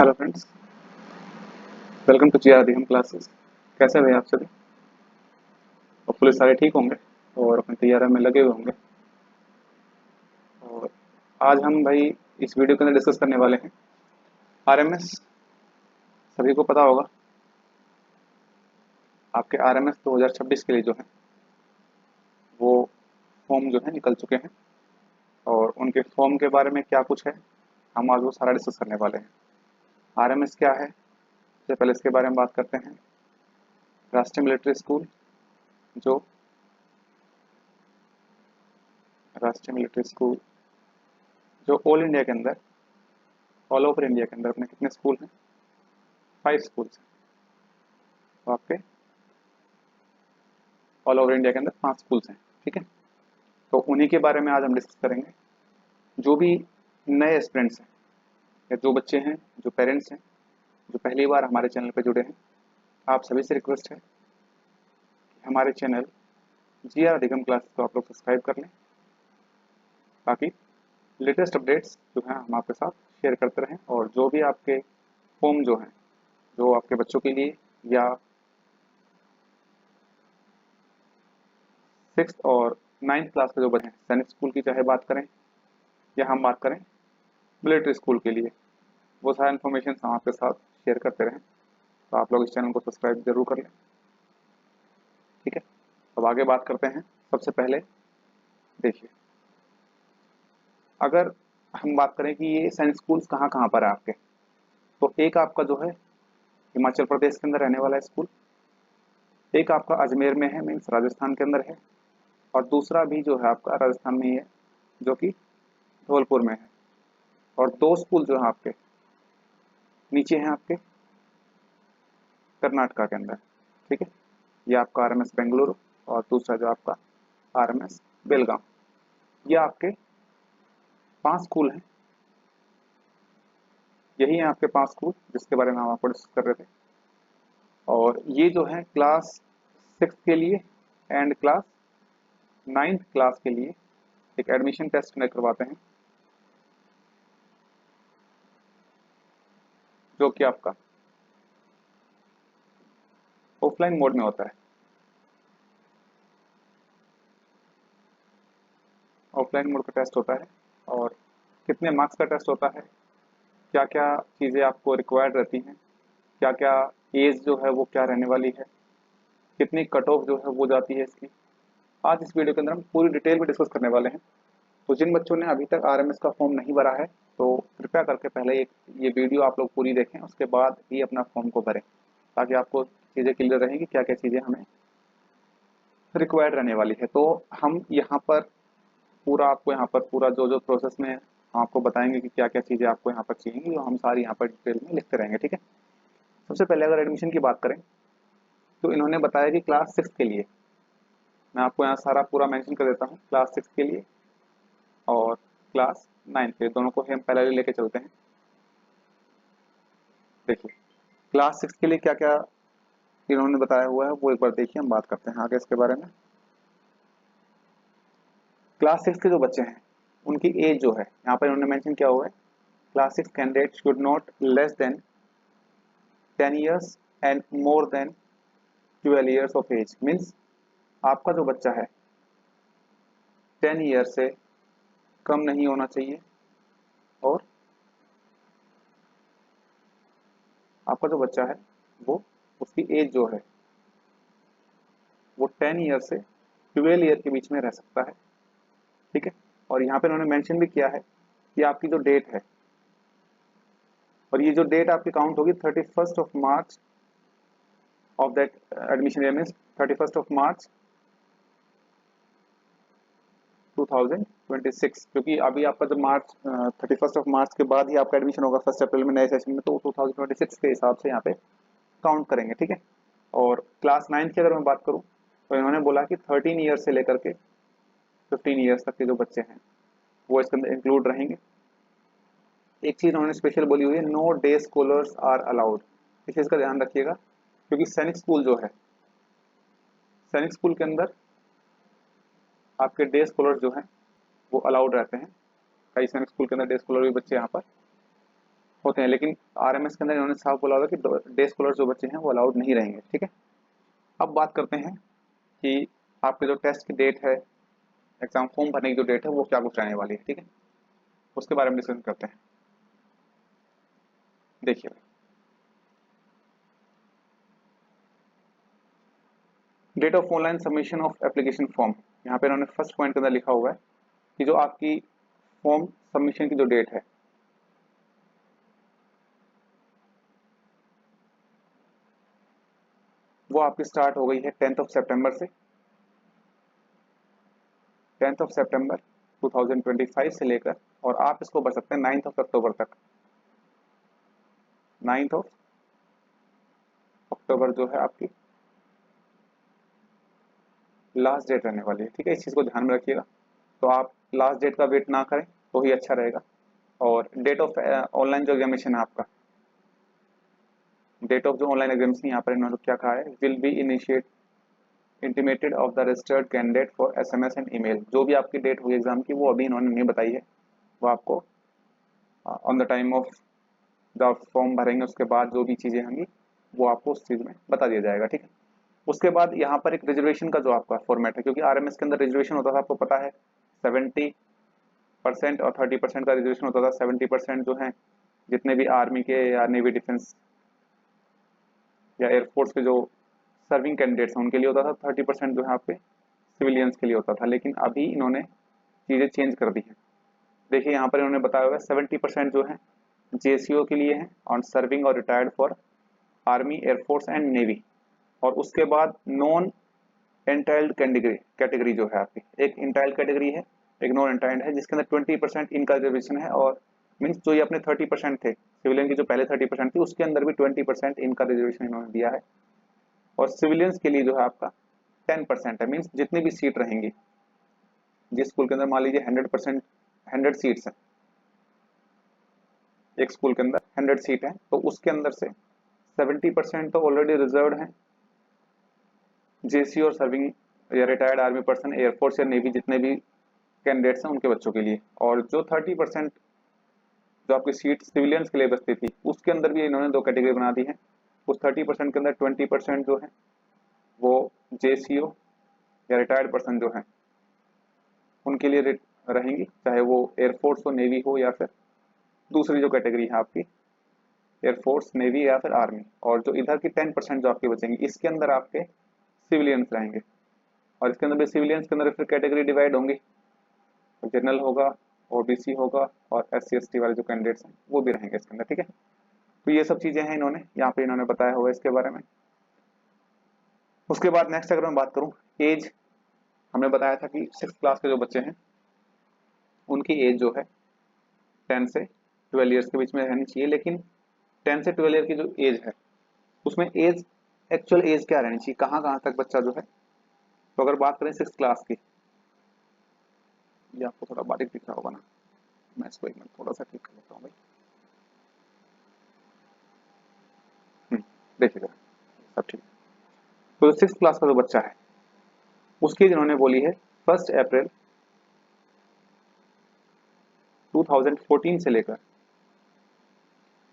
Hello friends, welcome to GR Adhigam classes. कैसे हैं आप सभी? होपफुली सारे ठीक होंगे और अपनी तैयारी में लगे हुए होंगे। और आज हम भाई इस वीडियो के अंदर डिस्कस करने वाले हैं आरएमएस। सभी को पता होगा आपके आरएमएस 2026 के लिए जो है वो फॉर्म जो है निकल चुके हैं और उनके फॉर्म के बारे में क्या कुछ है हम आज वो सारा डिस्कस करने वाले हैं। आरएमएस क्या है, सबसे पहले इसके बारे में बात करते हैं। राष्ट्रीय मिलिट्री स्कूल जो राष्ट्रीय मिलिट्री स्कूल जो ऑल इंडिया के अंदर, ऑल ओवर इंडिया के अंदर अपने कितने स्कूल हैं? 5 स्कूल्स हैं। तो आपके ऑल ओवर इंडिया के अंदर 5 स्कूल्स हैं, ठीक है। तो उन्हीं के बारे में आज हम डिस्कस करेंगे। जो भी नए एस्पिरेंट्स हैं या जो बच्चे हैं, जो पेरेंट्स हैं, जो पहली बार हमारे चैनल पर जुड़े हैं, आप सभी से रिक्वेस्ट है कि हमारे चैनल जीआर अधिगम क्लासेस को आप लोग सब्सक्राइब कर लें ताकि लेटेस्ट अपडेट्स जो हैं हम आपके साथ शेयर करते रहें। और जो भी आपके फॉर्म जो हैं, जो आपके बच्चों के लिए या 6th और 9th क्लास के जो बच्चे हैं, सैनिक स्कूल की चाहे बात करें या हम बात करें मिलिट्री स्कूल के लिए, वो सारा इन्फॉर्मेशन हम आपके साथ शेयर करते रहें। तो आप लोग इस चैनल को सब्सक्राइब जरूर कर लें, ठीक है। अब आगे बात करते हैं। सबसे पहले देखिए, अगर हम बात करें कि ये सैनिक स्कूल्स कहाँ कहाँ पर है आपके, तो एक आपका जो है हिमाचल प्रदेश के अंदर रहने वाला स्कूल, एक आपका अजमेर में है, मीन्स राजस्थान के अंदर है, और दूसरा भी जो है आपका राजस्थान में ही है जो कि धौलपुर में है। और 2 स्कूल जो है आपके नीचे हैं आपके कर्नाटका के अंदर, ठीक है। ये आपका आरएमएस बेंगलुरु और दूसरा जो आपका आरएमएस बेलगाम। ये आपके 5 स्कूल हैं। यही है आपके 5 स्कूल जिसके बारे में हम आपको डिस्कस कर रहे थे। और ये जो है क्लास 6 के लिए एंड क्लास 9th क्लास के लिए एक एडमिशन टेस्ट कंडक्ट करवाते हैं, जो कि आपका ऑफलाइन मोड में होता है। ऑफलाइन मोड का टेस्ट होता है और कितने मार्क्स का टेस्ट होता है, क्या क्या चीज़ें आपको रिक्वायर्ड रहती हैं, क्या क्या एज जो है वो क्या रहने वाली है, कितनी कट ऑफ जो है वो जाती है इसकी, आज इस वीडियो के अंदर हम पूरी डिटेल में डिस्कस करने वाले हैं। तो जिन बच्चों ने अभी तक आरएमएस का फॉर्म नहीं भरा है तो कृपया करके पहले ये वीडियो आप लोग पूरी देखें, उसके बाद ही अपना फॉर्म को भरें ताकि आपको चीज़ें क्लियर रहेंगी क्या क्या चीज़ें हमें रिक्वायर्ड रहने वाली है। तो हम यहाँ पर पूरा आपको यहाँ पर पूरा जो जो प्रोसेस में हम आपको बताएंगे कि क्या क्या चीज़ें आपको यहाँ पर चाहिए, और हम सारी यहाँ पर डिटेल में लिखते रहेंगे, ठीक है। सबसे पहले अगर एडमिशन की बात करें तो इन्होंने बताया कि क्लास 6 के लिए, मैं आपको यहाँ सारा पूरा मेंशन कर देता हूँ, क्लास 6 के लिए और क्लास 9 के दोनों को हम पहले लेके चलते हैं। देखिए क्लास 6 के लिए क्या क्या इन्होंने बताया हुआ है वो एक बार देखिए, हम बात करते हैं आगे इसके बारे में। क्लास 6 के जो बच्चे हैं उनकी एज जो है यहाँ पर इन्होंने मेंशन किया हुआ है, class 6 candidate should not less than 10 years and more than 12 years of age. Means आपका जो बच्चा है 10 ईयर से कम नहीं होना चाहिए और आपका जो बच्चा है वो उसकी एज जो है वो 10 ईयर से 12 ईयर के बीच में रह सकता है, ठीक है। और यहाँ पे उन्होंने मेंशन भी किया है कि आपकी जो डेट है, और ये जो डेट आपकी काउंट होगी 31st of March of that admission year, means 31st of March 2026, क्योंकि अभी आपका जब मार्च 31st ऑफ मार्च के बाद ही आपका एडमिशन होगा 1 अप्रैल में नए सेशन में, तो 2026 के हिसाब से यहाँ पे काउंट करेंगे, ठीक है। और क्लास 9 की अगर मैं बात करूँ तो इन्होंने बोला कि 13 ईयर से लेकर के 15 ईयर्स तक के जो बच्चे हैं वो इसके अंदर इंक्लूड रहेंगे। एक चीज उन्होंने स्पेशल बोली हुई है, no day scholars are allowed. इस चीज का ध्यान रखिएगा क्योंकि सैनिक स्कूल जो है, सैनिक स्कूल के अंदर आपके डे स्कॉलर्स जो हैं वो अलाउड रहते हैं। कई सैनिक स्कूल के अंदर डे स्कॉलर भी बच्चे यहाँ पर होते हैं, लेकिन आरएमएस के अंदर इन्होंने साफ बोला होगा कि डे स्कॉलर जो बच्चे हैं वो अलाउड नहीं रहेंगे। ठीक है, अब बात करते हैं कि आपके जो टेस्ट की डेट है, एग्जाम फॉर्म भरने की जो डेट है वो क्या कुछ रहने वाली है। ठीक है, उसके बारे में डिस्कस करते हैं। देखिए, date of online submission of application form, यहाँ पे इन्होंने फर्स्ट पॉइंट के अंदर लिखा हुआ है कि जो आपकी फॉर्म सबमिशन की जो डेट है वो आपकी स्टार्ट हो गई है 10th ऑफ सितंबर से। 10th ऑफ सितंबर 2025 से लेकर, और आप इसको भर सकते हैं 9th ऑफ अक्टूबर तक। 9th ऑफ अक्टूबर जो है आपकी लास्ट डेट रहने वाली है। ठीक है, इस चीज़ को ध्यान में रखिएगा। तो आप लास्ट डेट का वेट ना करें तो ही अच्छा रहेगा। और डेट ऑफ ऑनलाइन जो एग्जामिनेशन है आपका, डेट ऑफ जो ऑनलाइन एग्जामिनेशन यहाँ पर इन्होंने क्या कहा है, will be initiate intimated of the registered candidate for SMS and email. जो भी आपकी डेट होगी एग्जाम की वो अभी इन्होंने नहीं बताई है, वो आपको ऑन द टाइम ऑफ जब फॉर्म भरेंगे उसके बाद जो भी चीज़ें होंगी वो आपको उस चीज़ में बता दिया जाएगा। ठीक है, उसके बाद यहाँ पर एक रिजर्वेशन का जो आपका फॉर्मेट है, क्योंकि आरएमएस के अंदर रिजर्वेशन होता था आपको पता है 70% और 30% का रिजर्वेशन होता था। 70% जो है जितने भी आर्मी के या नेवी डिफेंस या एयरफोर्स के जो सर्विंग कैंडिडेट्स हैं उनके लिए होता था, 30% जो है आपके सिविलियंस के लिए होता था। लेकिन अभी इन्होंने चीज़ें चेंज कर दी हैं। देखिए यहाँ पर इन्होंने बताया हुआ है 70% जो है जेसीओ के लिए है ऑन सर्विंग और retired for army, air force and navy. और उसके बाद नॉन एंटाइल्ड कैटेगरी जो है आपकी, एक इंटाइल्ड कैटेगरी है, एक नॉन एंटाइल्ड है, जिसके अंदर 20% इनका रिजर्वेशन है। और मीन्स जो ये अपने 30% थे सिविलियन की, जो पहले 30% थी उसके अंदर भी 20% इनका रिजर्वेशन इन्होंने दिया है। और सिविलियंस के लिए जो है आपका 10% है। मीन्स जितनी भी सीट रहेंगी, जिस स्कूल के अंदर मान लीजिए 100 सीट्स हैं, एक स्कूल के अंदर 100 सीट है, तो उसके अंदर से 70% तो ऑलरेडी रिजर्व है जेसी और सर्विंग या रिटायर्ड आर्मी पर्सन, एयरफोर्स या नेवी जितने भी कैंडिडेट्स हैं उनके बच्चों के लिए। और जो 30% जो आपकी सीट सिविलियंस के लिए बचती थी उसके अंदर भी इन्होंने दो कैटेगरी बना दी है। उस 30% के अंदर 20% जो है वो जेसीओ या रिटायर्ड पर्सन जो है उनके लिए रहेंगी, चाहे वो एयरफोर्स हो, नेवी हो, या फिर दूसरी जो कैटेगरी है आपकी एयरफोर्स, नेवी या फिर आर्मी। और जो इधर की 10% जो आपके बचेंगे इसके अंदर आपके सिविलियंस रहेंगे। और इसके अंदर भी सिविलियंस के अंदर फिर कैटेगरी डिवाइड होंगी, जनरल होगा, ओबीसी होगा, और SC ST वाले जो कैंडिडेट्स हैं वो भी रहेंगे इसके अंदर। ठीक है, तो ये सब चीजें हैं इन्होंने यहाँ पे इन्होंने बताया हुआ है इसके बारे में। उसके बाद नेक्स्ट अगर मैं बात करूँ एज, हमने बताया था कि 6th क्लास के जो बच्चे हैं उनकी एज जो है 10 से 12 ईयर्स के बीच में रहनी चाहिए। लेकिन 10 से 12 ईयर की जो एज है उसमें एज, एक्चुअल एज क्या रहनी चाहिए, कहाँ कहाँ तक बच्चा जो है। तो अगर बात करें 6th क्लास की, ये आपको थोड़ा बारीक दिख रहा होगा ना, मैं इसको एक मिनट थोड़ा सा ठीक कर लेता हूँ भाई। देखिएगा सब ठीक। तो 6th क्लास का जो बच्चा है उसकी जिन्होंने बोली है 1 अप्रैल 2014 से लेकर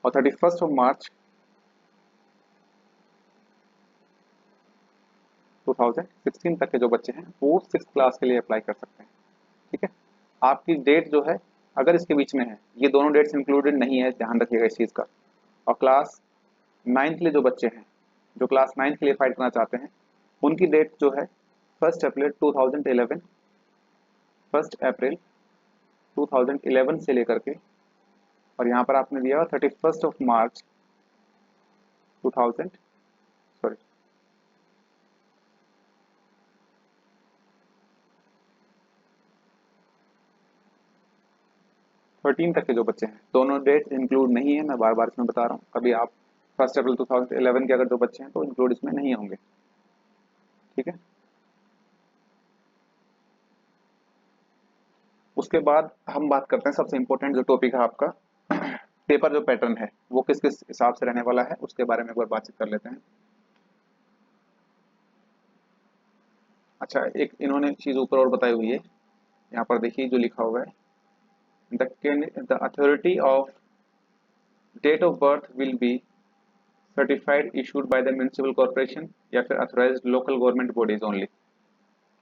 और 31 मार्च 2016 तक के जो बच्चे हैं वो 6th क्लास के लिए अप्लाई कर सकते हैं। ठीक है, आपकी डेट जो है अगर इसके बीच में है, ये दोनों डेट्स इंक्लूडेड नहीं है, ध्यान रखिएगा इस चीज़ का। और क्लास 9th के लिए जो बच्चे हैं, जो क्लास 9th के लिए फाइट करना चाहते हैं, उनकी डेट जो है 1 अप्रैल 2011, 1 अप्रैल 2011 से लेकर के, और यहाँ पर आपने दिया 31 मार्च 2000 सॉरी 13 तक के जो बच्चे हैं, दोनों डेट इंक्लूड नहीं है। मैं बार बार इसमें बता रहा हूँ, कभी आप 1 अप्रैल 2011 के अगर जो बच्चे हैं तो इंक्लूड इसमें नहीं होंगे। ठीक है, उसके बाद हम बात करते हैं सबसे इंपॉर्टेंट जो टॉपिक है आपका पेपर जो पैटर्न है वो किस किस हिसाब से रहने वाला है उसके बारे में एक बार बातचीत कर लेते हैं। अच्छा, एक इन्होंने चीज ऊपर और बताई हुई है, यहाँ पर देखिए जो लिखा हुआ है, the authority of date of birth will be certified issued by the municipal corporation या फिर authorized local government bodies only.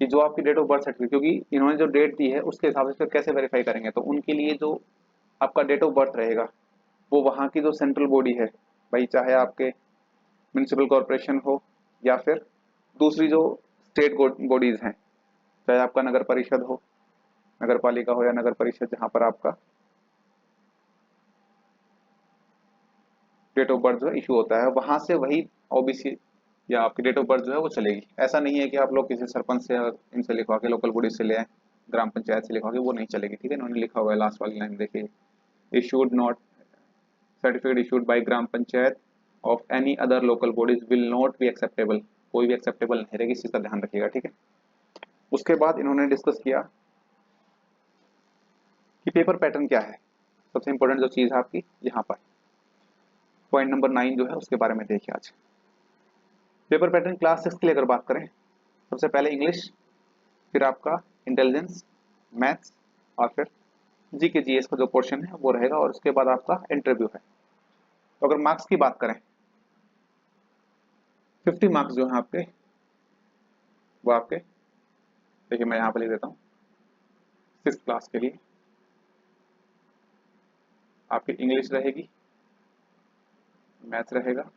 कि जो आपकी डेट ऑफ बर्थ सर्टिफिकेट, क्योंकि इन्होंने जो डेट दी है उसके हिसाब से फिर कैसे वेरीफाई करेंगे, तो उनके लिए जो आपका डेट ऑफ बर्थ रहेगा वो वहाँ की जो सेंट्रल बॉडी है, भाई चाहे आपके म्युनिसिपल कॉर्पोरेशन हो या फिर दूसरी जो स्टेट बॉडीज हैं, चाहे आपका नगर परिषद हो, नगर पालिका हो या नगर परिषद, जहाँ पर आपका डेट ऑफ बर्थ जो इशू होता है, वहां से वही ओबीसी या आपकी डेट ऑफ बर्थ जो है वो चलेगी। ऐसा नहीं है कि आप लोग किसी सरपंच से इनसे लिखवा के, लोकल बॉडी से ले आए, ग्राम पंचायत से लिखवा के, वो नहीं चलेगी। ठीक है, इन्होंने लिखा हुआ है लास्ट वाली लाइन देखिए, issued not certificate issued by gram panchayat of any other local bodies will not be acceptable. कोई भी एक्सेप्टेबल नहीं रहेगी, इस चीज का ध्यान रखिएगा। ठीक है, उसके बाद इन्होंने डिस्कस किया कि पेपर पैटर्न क्या है। सबसे इंपॉर्टेंट जो चीज है आपकी यहाँ पर पॉइंट नंबर 9 जो है उसके बारे में देखिए आज। पेपर पैटर्न क्लास 6 के लिए अगर बात करें, सबसे पहले इंग्लिश, फिर आपका इंटेलिजेंस, मैथ्स, और फिर जी के जीएस का जो पोर्शन है वो रहेगा, और उसके बाद आपका इंटरव्यू है। तो अगर मार्क्स की बात करें, 50 मार्क्स जो है आपके, वो आपके देखिए मैं यहाँ पर लिख देता हूँ, 6th क्लास के लिए आपकी इंग्लिश रहेगी, मैथ्स रहेगा,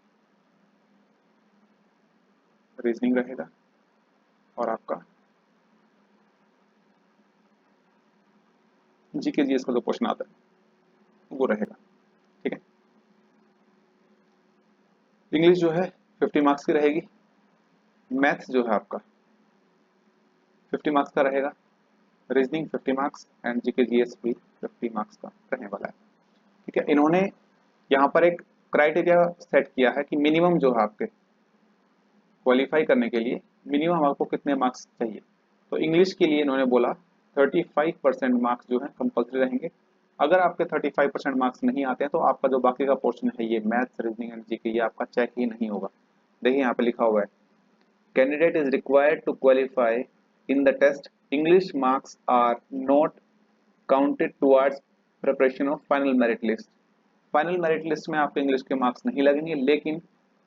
रीजनिंग रहेगा, और आपका जी के जीएस का जो क्वेश्चन आता है वो रहेगा। ठीक है, इंग्लिश जो है 50 मार्क्स की रहेगी, मैथ्स जो है आपका 50 मार्क्स का रहेगा, रीजनिंग 50 मार्क्स, एंड जी के जीएस भी 50 मार्क्स का रहने वाला है। ठीक है, इन्होंने यहाँ पर एक क्राइटेरिया सेट किया है कि मिनिमम जो है आपके क्वालिफाई करने के लिए मिनिमम आपको कितने मार्क्स चाहिए। तो इंग्लिश के लिए इन्होंने बोला 35% मार्क्स जो है कंपल्सरी रहेंगे। अगर आपके 35% मार्क्स नहीं आते हैं तो आपका जो बाकी का पोर्शन है, ये मैथ्स, रीजनिंग एंड जीके, ये आपका चेक ही नहीं होगा। देखिए यहाँ पे लिखा हुआ है, candidate is required to qualify in the test, English marks are not counted towards preparation of final merit list. Final merit list में आपके इंग्लिश के मार्क्स नहीं लगेंगे, लेकिन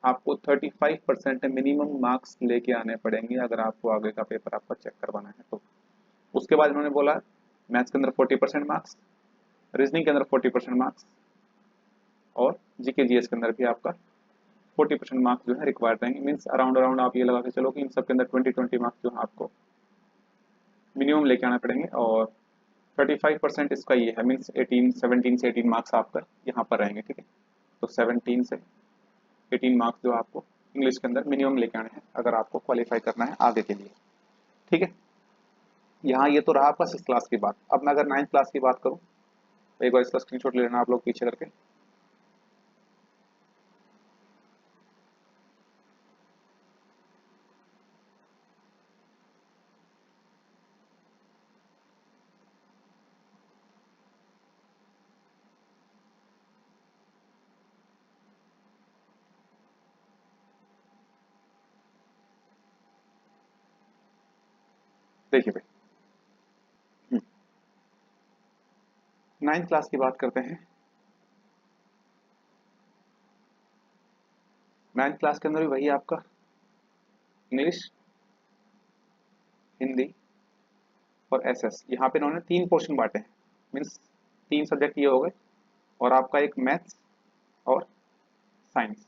आपको 35% मिनिमम मार्क्स लेके आने पड़ेंगे अगर आपको आगे का पेपर आपका चेक करवाना है तो। उसके बाद इन्होंने बोला मैथ्स के अंदर 40% मार्क्स, रीजनिंग के अंदर 40% मार्क्स, और जीके जीएस के अंदर भी आपका 40% मार्क्स जो है रिक्वायर्ड रहेंगे। मीन्स अराउंड अराउंड आप ये लगा के चलो कि इन सब के अंदर 20-20 मार्क्स जो है आपको मिनिमम लेके आने पड़ेंगे, और 35% इसका ये है, मीन्स 17 से 18 मार्क्स आपका यहाँ पर रहेंगे। ठीक है, तो 17 से 18 मार्क्स जो आपको इंग्लिश के अंदर मिनिमम लेके आने हैं अगर आपको क्वालिफाई करना है आगे के लिए। ठीक है, यहाँ ये तो रहा आपका 6th क्लास की बात। अब मैं अगर 9th क्लास की बात करूँ, एक बार इसका स्क्रीनशॉट ले लेना आप लोग पीछे करके। देखिए भाई, 9th क्लास की बात करते हैं। 9th क्लास के अंदर भी वही आपका इंग्लिश, हिंदी और एसएस, यहाँ पे इन्होंने 3 पोर्शन बांटे हैं, मीन्स 3 सब्जेक्ट ये हो गए, और आपका एक मैथ्स और साइंस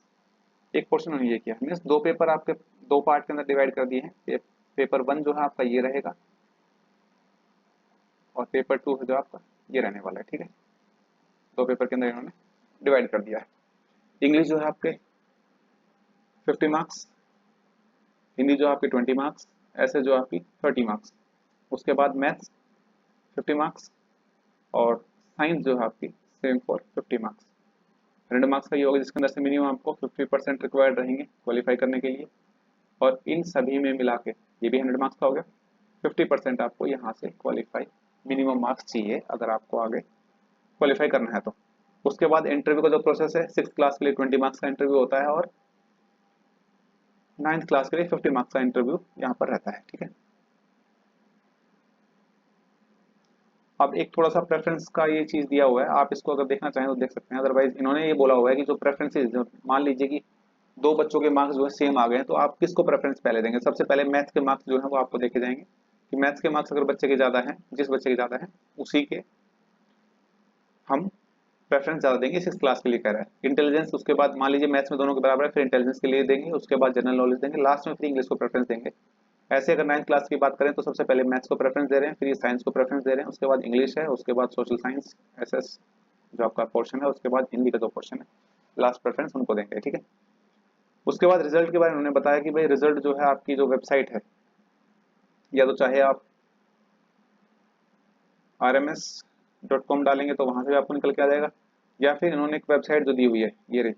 एक पोर्शन उन्होंने ये किया। मीन्स 2 पेपर आपके 2 पार्ट के अंदर डिवाइड कर दिए हैं। पेपर 1 जो है आपका ये रहेगा, और पेपर 2 जो आपका ये रहने वाला है। ठीक है, 2 पेपर के अंदर इन्होंने डिवाइड कर दिया है। इंग्लिश जो है आपके 50 मार्क्स, हिंदी जो आपकी 20 मार्क्स, ऐसे जो आपकी 30 मार्क्स, उसके बाद मैथ्स 50 मार्क्स, और साइंस जो है आपकी सेम फॉर 50 मार्क्स। 100 मार्क्स का ये होगा, जिसके अंदर से मिनिमम आपको 50% रिक्वायर्ड रहेंगे क्वालिफाई करने के लिए, और इन सभी में मिला के ये भी 100 मार्क्स का हो गया। 50% आपको यहाँ से क्वालिफाई मिनिमम मार्क्स चाहिए अगर आपको आगे क्वालिफाई करना है तो। उसके बाद इंटरव्यू का जो प्रोसेस है, 6th क्लास के लिए 20 मार्क्स का इंटरव्यू होता है, और 9th क्लास के लिए 50 मार्क्स का इंटरव्यू यहाँ पर रहता है। ठीक है, अब एक थोड़ा सा प्रेफरेंस का ये चीज दिया हुआ है, आप इसको अगर देखना चाहें तो देख सकते हैं। अदरवाइज इन्होंने ये बोला हुआ है कि जो प्रेफरेंसेज, जो मान लीजिए कि दो बच्चों के मार्क्स जो है सेम आ गए हैं, तो आप किसको प्रेफरेंस पहले देंगे? सबसे पहले मैथ्स के मार्क्स जो है वो आपको देखे जाएंगे कि मैथ्स के मार्क्स अगर बच्चे के ज्यादा हैं, जिस बच्चे के ज्यादा हैं उसी के हम प्रेफरेंस ज्यादा देंगे, इस क्लास के लिए कह रहा है। इंटेलिजेंस उसके बाद मान लीजिए मैथ्स में दोनों के बराबर है, फिर इंटेलिजेंस के लिए देंगे, उसके बाद जनरल नॉलेज देंगे, लास्ट में फिर इंग्लिश को प्रेफरेंस देंगे। ऐसे अगर 9th क्लास की बात करें तो सबसे पहले मैथ्स को प्रेफरेंस दे रहे हैं, फिर ये साइंस को प्रेफरेंस दे रहे हैं, उसके बाद इंग्लिश है, उसके बाद सोशल साइंस, एसएस जो आपका पोर्शन है, उसके बाद हिंदी का जो पोर्शन है, लास्ट प्रेफरेंस उनको देंगे। ठीक है। उसके बाद रिजल्ट के बारे में उन्होंने बताया कि भाई रिजल्ट जो है आपकी जो वेबसाइट है, या तो चाहे आप rms.com डालेंगे तो वहां से भी आपको निकल के आ जाएगा, या फिर इन्होंने एक वेबसाइट जो दी हुई है ये रही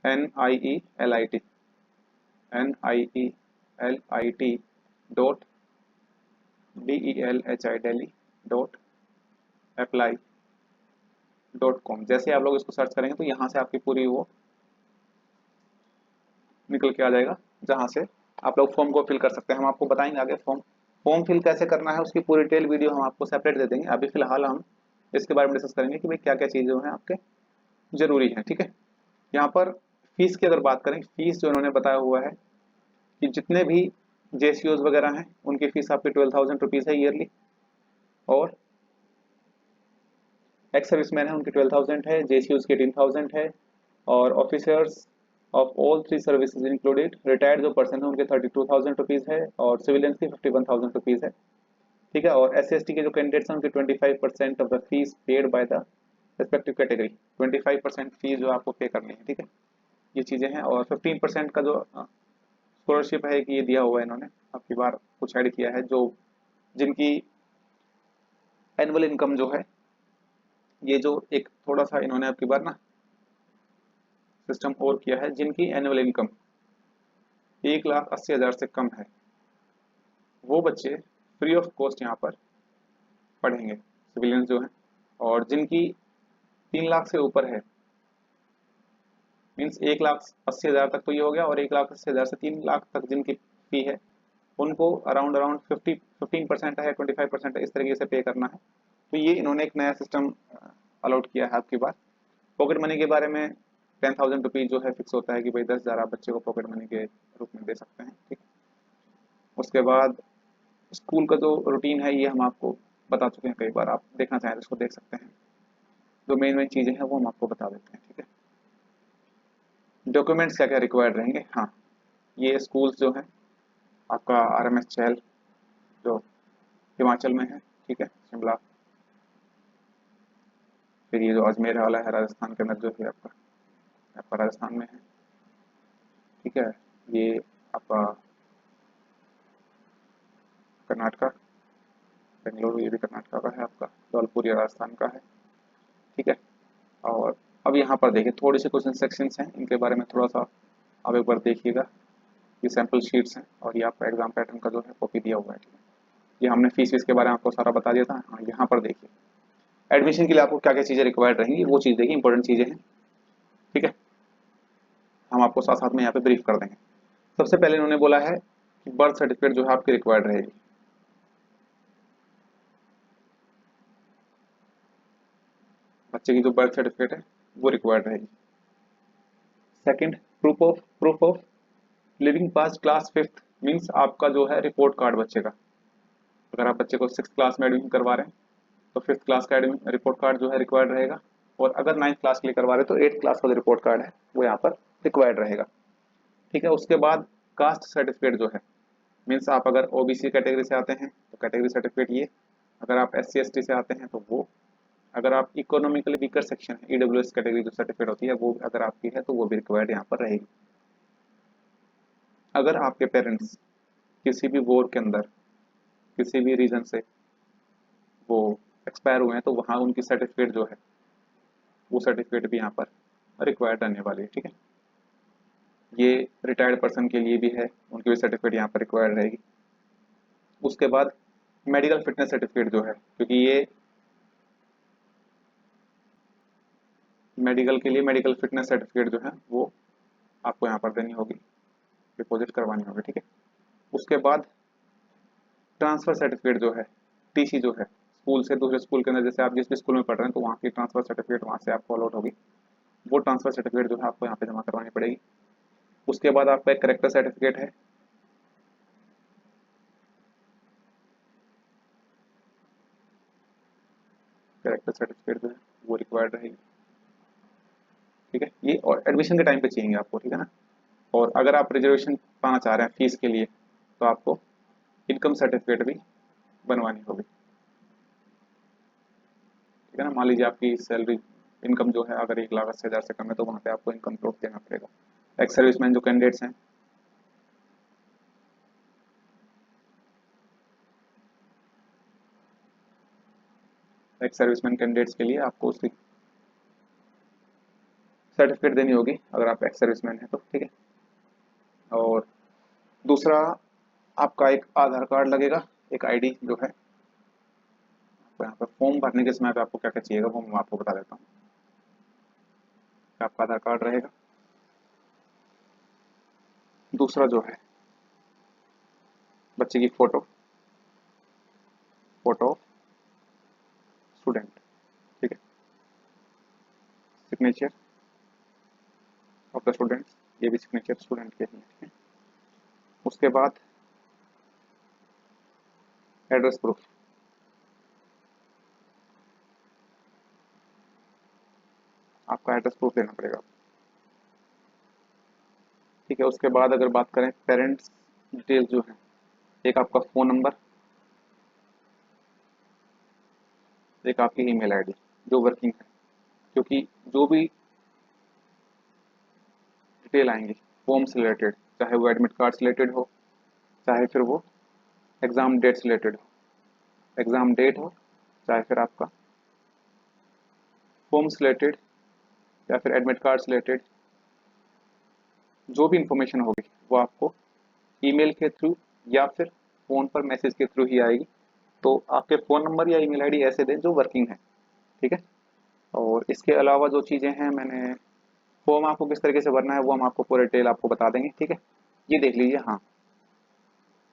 NIELIT.DELHI.apply.com। जैसे आप लोग इसको सर्च करेंगे तो यहाँ से आपकी पूरी वो निकल के आ जाएगा, जहाँ से आप लोग फॉर्म को फिल कर सकते हैं। हम आपको बताएंगे आगे फॉर्म फॉर्म फिल कैसे करना है, उसकी पूरी डिटेल वीडियो हम आपको सेपरेट दे देंगे। अभी फिलहाल हम इसके बारे में डिस्कस करेंगे कि भाई क्या क्या चीज़ें हैं आपके जरूरी हैं। ठीक है। यहाँ पर फीस की अगर बात करें, फीस जो इन्होंने बताया हुआ है कि जितने भी जेसीओज वगैरह हैं उनकी फीस आपकी 12,000 रुपीज़ है ईयरली, और एक्स सर्विसमैन है उनकी 12,000 है, जेसीओज की 18,000 है, और officers of all three services included retired जो पर्सन है उनके 32,000 रुपीज़ है, और सिविलियंस की 51,000 रुपीज़ है। ठीक है। और एस सी के जो कैंडिडेट्स हैं उनकी 25% of the fees paid by the respective category, 25% fees जो आपको पे करनी है। ठीक है। ये चीज़ें हैं। और 15% का जो स्कॉलरशिप है कि ये दिया हुआ है इन्होंने, अब की बार कुछ ऐड किया है, जो जिनकी एनुअल इनकम जो है, ये जो एक थोड़ा सा इन्होंने अब की बार ना सिस्टम और किया है, जिनकी एनुअल इनकम 1,80,000 से कम है वो बच्चे फ्री ऑफ कॉस्ट यहाँ पर पढ़ेंगे, सिविलियन जो हैं। और जिनकी 3 लाख से ऊपर है, मीन्स 1,80,000 तक तो ये हो गया, और 1,80,000 से 3 लाख तक जिनकी फी है उनको अराउंड अराउंड 15% है, 25% है, इस तरीके से पे करना है। तो ये इन्होंने एक नया सिस्टम अलॉट किया है आपकी बार। पॉकेट मनी के बारे में 10,000 रुपीज जो है फिक्स होता है कि भाई 10,000 आप बच्चे को पॉकेट मनी के रूप में दे सकते हैं। ठीक। उसके बाद स्कूल का जो रूटीन है ये हम आपको बता चुके हैं कई बार, आप देखना चाहें तो इसको देख सकते हैं। जो मेन मेन चीज़ें हैं वो हम आपको बता देते हैं। ठीक है। डॉक्यूमेंट्स क्या क्या रिक्वायर्ड रहेंगे, हाँ, ये स्कूल्स जो हैं आपका RMS चहल जो हिमाचल में है, ठीक है, शिमला, फिर ये जो अजमेर वाला है राजस्थान के अंदर जो है आपका राजस्थान में है, ठीक है, ये आपका कर्नाटका, बेंगलुरु ये भी कर्नाटका का है, आपका धौलपुर ये राजस्थान का है। ठीक है। और अब यहाँ पर देखिए थोड़ी सी क्वेश्चन सेक्शंस हैं, इनके बारे में थोड़ा सा आप एक बार देखिएगा। ये सैम्पल शीट्स हैं और ये आपका एग्जाम पैटर्न का जो है कॉपी दिया हुआ है। ठीक है। ये हमने फीस वीस के बारे में आपको सारा बता दिया था। हाँ, यहाँ पर देखिए एडमिशन के लिए आपको क्या क्या चीज़ें रिक्वायर्ड रहेंगी, वो चीज़ देखिए, इंपॉर्टेंट चीज़ें हैं। ठीक है। हम आपको साथ साथ में यहाँ पे ब्रीफ कर देंगे। सबसे पहले इन्होंने बोला है कि बर्थ सर्टिफिकेट जो है आपकी रिक्वायर्ड रहेगी। बच्चे की जो बर्थ सर्टिफिकेट है वो रिक्वायर्ड रहेगी। Second, proof of living pass class 5th, means आपका जो है रिपोर्ट कार्ड बच्चे का। अगर आप बच्चे को 6th क्लास में एडमिशन करवा रहे हैं तो 5th क्लास का रिपोर्ट कार्ड जो है रिक्वायर्ड रहेगा। और अगर 9th क्लास के लिए करवा रहे हैं तो 8th क्लास का जो रिपोर्ट कार्ड है वो यहाँ पर रिक्वायर्ड रहेगा। ठीक है। उसके बाद कास्ट सर्टिफिकेट जो है, मीन्स आप अगर OBC कैटेगरी से आते हैं तो कैटेगरी सर्टिफिकेट ये, अगर आप SC ST से आते हैं तो वो, अगर आप इकोनॉमिकली वीकर सेक्शन है EWS कैटेगरी जो सर्टिफिकेट होती है वो अगर आपकी है तो वो भी रिक्वायर्ड यहाँ पर रहेगी। अगर आपके पेरेंट्स किसी भी वॉर के अंदर किसी भी रीजन से वो एक्सपायर हुए हैं तो वहाँ उनकी सर्टिफिकेट जो है वो सर्टिफिकेट भी यहाँ पर रिक्वायर्ड रहने वाली है। ठीक है। ये रिटायर्ड पर्सन के लिए भी है, उनकी भी सर्टिफिकेट यहाँ पर रिक्वायर्ड रहेगी। उसके बाद मेडिकल फिटनेस सर्टिफिकेट जो है, क्योंकि ये मेडिकल के लिए मेडिकल फिटनेस सर्टिफिकेट जो है वो आपको यहाँ पर देनी होगी, डिपॉजिट करवानी होगी। ठीक है। उसके बाद ट्रांसफ़र सर्टिफिकेट जो है, TC जो है, स्कूल से दूसरे स्कूल के अंदर, जैसे आप जिस भी स्कूल में पढ़ रहे हैं तो वहाँ की ट्रांसफर सर्टिफिकेट वहाँ से आपको अलॉट होगी, वो ट्रांसफर सर्टिफिकेट जो है आपको यहाँ पे जमा करवानी पड़ेगी। उसके बाद आपका एक करेक्टर सर्टिफिकेट है, करेक्टर सर्टिफिकेट जो है वो रिक्वायर्ड रहेगी। ठीक है, ये और एडमिशन के टाइम पे चाहिए आपको, ठीक है ना। और अगर आप रिजर्वेशन पाना चाह रहे हैं फीस के लिए तो आपको इनकम सर्टिफिकेट भी बनवानी होगी, ठीक है ना। मान लीजिए आपकी सैलरी इनकम जो है अगर 1,80,000 से कम है तो वहाँ पे आपको इनकम प्रूफ देना पड़ेगा। एक्स सर्विसमैन जो कैंडिडेट्स हैं, एक्स सर्विसमैन कैंडिडेट्स के लिए आपको उसकी सर्टिफिकेट देनी होगी अगर आप एक्स सर्विसमैन हैं तो, ठीक है। और दूसरा आपका एक आधार कार्ड लगेगा, एक आईडी जो है। तो यहाँ पर फॉर्म भरने के समय पे आपको क्या क्या चाहिएगा वो मैं आपको बता देता हूँ। आपका आधार कार्ड रहेगा, दूसरा जो है बच्चे की फोटो, फोटो स्टूडेंट, ठीक है, सिग्नेचर ऑफ द स्टूडेंट, ये भी सिग्नेचर स्टूडेंट के ही है, ठीक है। उसके बाद एड्रेस प्रूफ, आपका एड्रेस प्रूफ देना पड़ेगा, ठीक है। उसके बाद अगर बात करें पेरेंट्स डिटेल्स जो है, एक आपका फ़ोन नंबर, एक आपकी ईमेल आईडी जो वर्किंग है, क्योंकि जो भी डिटेल आएंगी फॉर्म से रिलेटेड, चाहे वो एडमिट कार्ड से रिलेटेड हो, चाहे फिर वो एग्ज़ाम डेट से रिलेटेड हो, एग्ज़ाम डेट हो, चाहे फिर आपका फॉर्म से रिलेटेड या फिर एडमिट कार्ड से रिलेटेड, जो भी इंफॉर्मेशन होगी वो आपको ईमेल के थ्रू या फिर फ़ोन पर मैसेज के थ्रू ही आएगी। तो आपके फ़ोन नंबर या ईमेल आईडी ऐसे दें जो वर्किंग है, ठीक है। और इसके अलावा जो चीज़ें हैं, मैंने फॉर्म आपको किस तरीके से भरना है वो हम आपको पूरे डिटेल आपको बता देंगे, ठीक है। ये देख लीजिए, हाँ,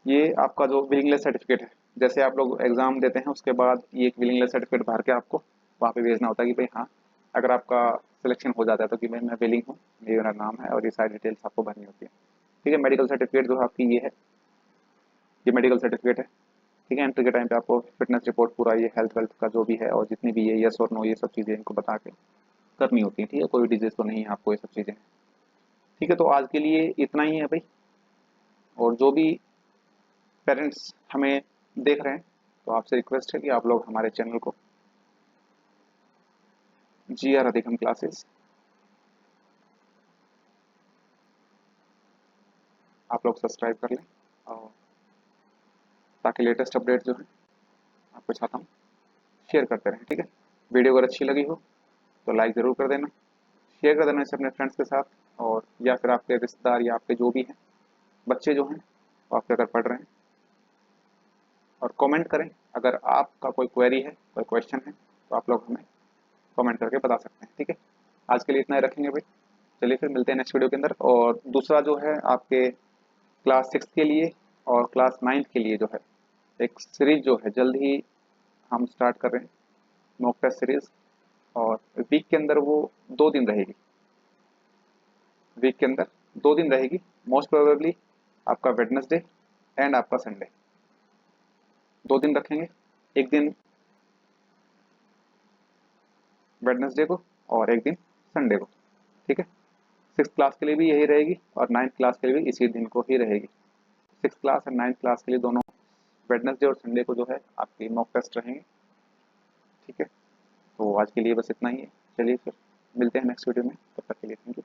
ये आपका जो विलिंगनेस सर्टिफिकेट है, जैसे आप लोग एग्जाम देते हैं उसके बाद ये एक विलिंगनेस सर्टिफिकेट भर के आपको वहाँ पे भेजना होता है कि भाई हाँ, अगर आपका सिलेक्शन हो जाता है तो कि भाई मैं विलिंग हूँ, मेरा नाम है, और ये सारी डिटेल्स आपको भरनी होती है, ठीक है। मेडिकल सर्टिफिकेट जो आपकी ये है, ये मेडिकल सर्टिफिकेट है, ठीक है। एंट्री के टाइम पे आपको फिटनेस रिपोर्ट पूरा ये हेल्थ वेल्थ का जो भी है और जितनी भी है यस और नो ये सब चीज़ें इनको बता के करनी होती है, ठीक है। कोई डिजीज तो नहीं है आपको, ये सब चीज़ें, ठीक है। तो आज के लिए इतना ही है भाई। और जो भी पेरेंट्स हमें देख रहे हैं तो आपसे रिक्वेस्ट है कि आप लोग हमारे चैनल को GR अधिगम क्लासेस आप लोग सब्सक्राइब कर लें, और ताकि लेटेस्ट अपडेट जो है आपको चाहता हूँ शेयर करते रहें, ठीक है। वीडियो अगर अच्छी लगी हो तो लाइक ज़रूर कर देना, शेयर कर देना इसे अपने फ्रेंड्स के साथ, और या फिर आपके रिश्तेदार या आपके जो भी हैं बच्चे जो हैं वो आपके अगर पढ़ रहे हैं, और कमेंट करें अगर आपका कोई क्वेरी है, कोई क्वेश्चन है तो आप लोग हमें कमेंट करके बता सकते हैं, ठीक है। आज के लिए इतना ही रखेंगे भाई, चलिए फिर मिलते हैं नेक्स्ट वीडियो के अंदर। और दूसरा जो है आपके क्लास 6 के लिए और क्लास 9 के लिए जो है एक सीरीज जो है जल्द ही हम स्टार्ट कर रहे हैं, मॉक टेस्ट सीरीज। और वीक के अंदर वो 2 दिन रहेगी, वीक के अंदर 2 दिन रहेगी, मोस्ट प्रोबेबली आपका वेडनेसडे एंड आपका संडे, 2 दिन रखेंगे। एक दिन वेडनेसडे को और एक दिन संडे को, ठीक है। 6th क्लास के लिए भी यही रहेगी और 9th क्लास के लिए भी इसी दिन को ही रहेगी। 6th क्लास और 9th क्लास के लिए दोनों वेडनेसडे और संडे को जो है आपकी मॉक टेस्ट रहेंगे, ठीक है। तो आज के लिए बस इतना ही है, चलिए फिर मिलते हैं नेक्स्ट वीडियो में, तब तक के लिए थैंक यू।